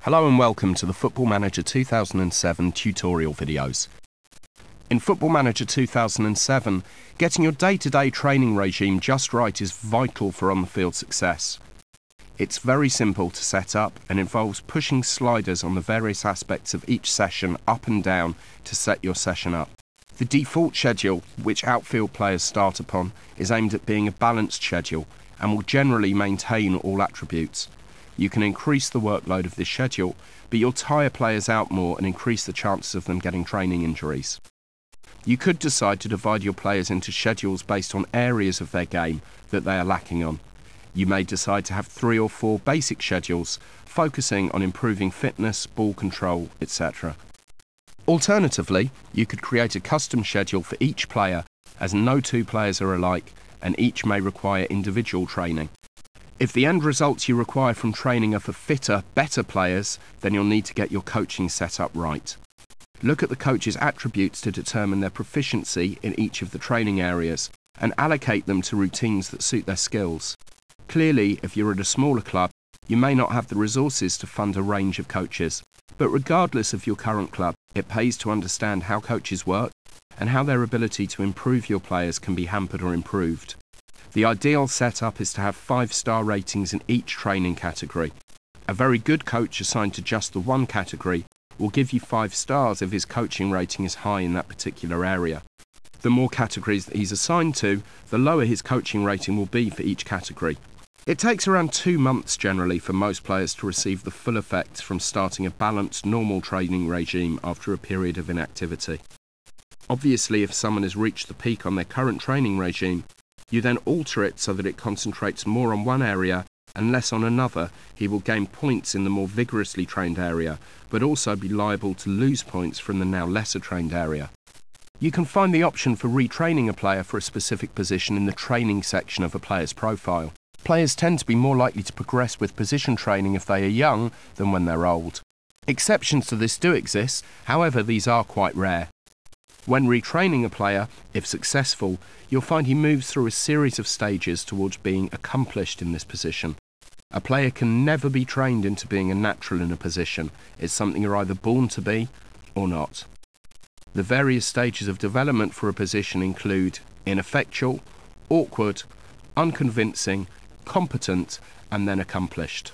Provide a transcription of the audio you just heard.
Hello and welcome to the Football Manager 2007 tutorial videos. In Football Manager 2007, getting your day-to-day training regime just right is vital for on-the-field success. It's very simple to set up and involves pushing sliders on the various aspects of each session up and down to set your session up. The default schedule, which outfield players start upon, is aimed at being a balanced schedule and will generally maintain all attributes. You can increase the workload of this schedule, but you'll tire players out more and increase the chances of them getting training injuries. You could decide to divide your players into schedules based on areas of their game that they are lacking on. You may decide to have 3 or 4 basic schedules, focusing on improving fitness, ball control, etc. Alternatively, you could create a custom schedule for each player, as no 2 players are alike, and each may require individual training. If the end results you require from training are for fitter, better players, then you'll need to get your coaching set up right. Look at the coach's attributes to determine their proficiency in each of the training areas, and allocate them to routines that suit their skills. Clearly, if you're at a smaller club, you may not have the resources to fund a range of coaches. But regardless of your current club, it pays to understand how coaches work, and how their ability to improve your players can be hampered or improved. The ideal setup is to have 5-star ratings in each training category. A very good coach assigned to just the one category will give you 5 stars if his coaching rating is high in that particular area. The more categories that he's assigned to, the lower his coaching rating will be for each category. It takes around 2 months generally for most players to receive the full effects from starting a balanced, normal training regime after a period of inactivity. Obviously, if someone has reached the peak on their current training regime, you then alter it so that it concentrates more on one area and less on another. He will gain points in the more vigorously trained area, but also be liable to lose points from the now lesser trained area. You can find the option for retraining a player for a specific position in the training section of a player's profile. Players tend to be more likely to progress with position training if they are young than when they're old. Exceptions to this do exist, however these are quite rare. When retraining a player, if successful, you'll find he moves through a series of stages towards being accomplished in this position. A player can never be trained into being a natural in a position. It's something you're either born to be or not. The various stages of development for a position include ineffectual, awkward, unconvincing, competent, and then accomplished.